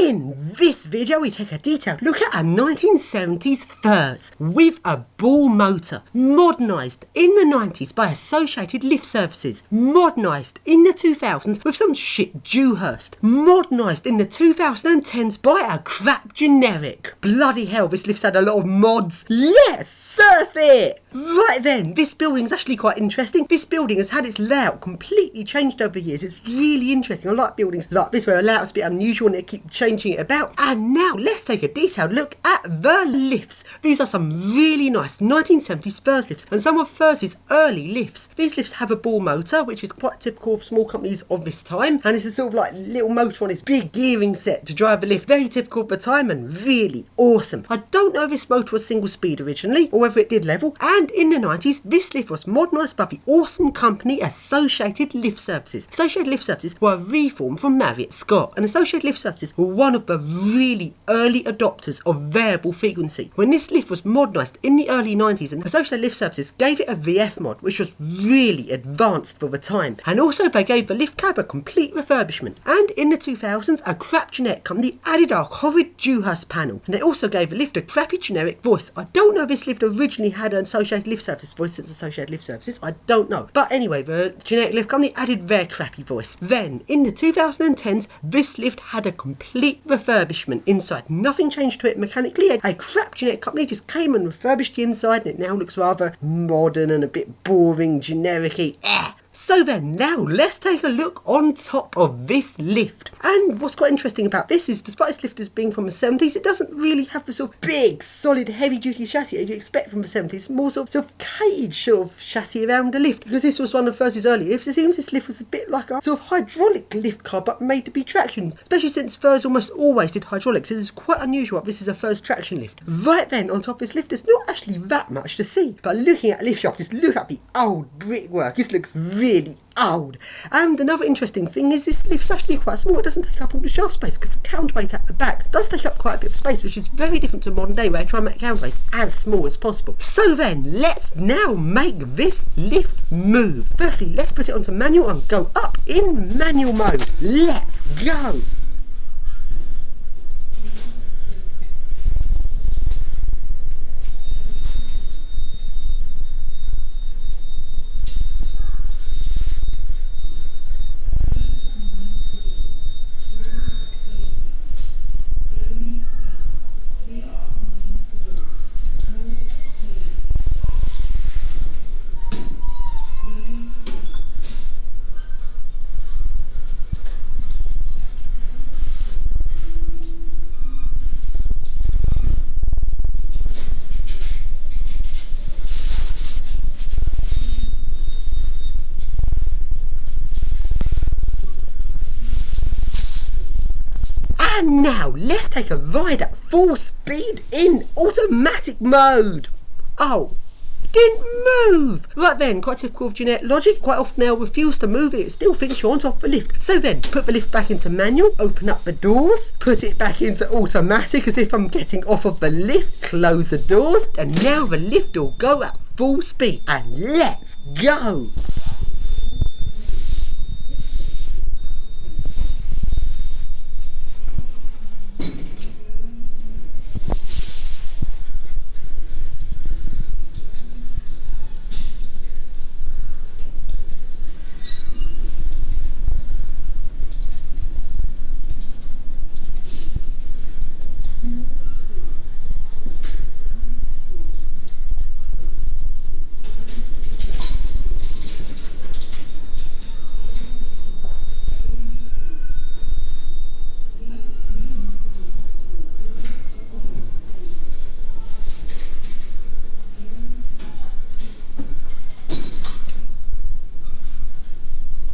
In this video we take a detailed look at a 1970s Furse with a ball motor, modernised in the 90s by Associated Lift Services, modernised in the 2000s with some shit Dewhurst, modernised in the 2010s by a crap generic. Bloody hell, this lift's had a lot of mods. Let's surf it! Right then, this building's actually quite interesting. This building has had its layout completely changed over the years. It's really interesting. I like buildings like this where a layout's a bit unusual and they keep changing it about. And now let's take a detailed look at the lifts. These are some really nice 1970s Furse lifts and some of Furse's early lifts. These lifts have a ball motor, which is quite typical of small companies of this time, and it's a sort of like little motor on its big gearing set to drive the lift. Very typical of the time and really awesome. I don't know if this motor was single speed originally or whether it did level, and in the 90s this lift was modernised by the awesome company Associated Lift Services. Associated Lift Services were a reform from Marriott Scott, and Associated Lift Services were one of the really early adopters of variable frequency. When this lift was modernised in the early 90s, and Associated Lift Services gave it a VF mod, which was really advanced for the time, and also they gave the lift cab a complete refurbishment. And in the 2000s, a crap generic company added our horrid Dewhurst panel, and they also gave the lift a crappy generic voice. I don't know if this lift originally had an Associated Lift Services voice since Associated Lift Services, I don't know. But anyway, the generic lift company added their crappy voice. Then, in the 2010s, this lift had a complete refurbishment inside. Nothing changed to it mechanically. A crap generic company just came and refurbished the inside, and it now looks rather modern and a bit boring, generic-y. So then, now let's take a look on top of this lift. And what's quite interesting about this is, despite this lift as being from the 70s, it doesn't really have the sort of big, solid, heavy-duty chassis you'd expect from the 70s. It's more sort of cage sort of chassis around the lift. Because this was one of Furse's early lifts, it seems this lift was a bit like a sort of hydraulic lift car, but made to be traction. Especially since Furse almost always did hydraulics. It's quite unusual that this is a Furse traction lift. Right then, on top of this lift, there's not actually that much to see. But looking at the lift shop, just look at the old brickwork. This looks really old. And another interesting thing is this lift's actually quite small. It doesn't take up all the shaft space because the counterweight at the back does take up quite a bit of space, which is very different to modern day where I try and make counterweights as small as possible. So then, let's now make this lift move. Firstly, let's put it onto manual and go up in manual mode. Let's go! And now, let's take a ride at full speed in automatic mode. Oh, it didn't move. Right then, quite typical of generic logic, quite often they'll refuse to move it. It still thinks you're on top of the lift. So then, put the lift back into manual, open up the doors, put it back into automatic as if I'm getting off of the lift, close the doors, and now the lift will go at full speed. And let's go.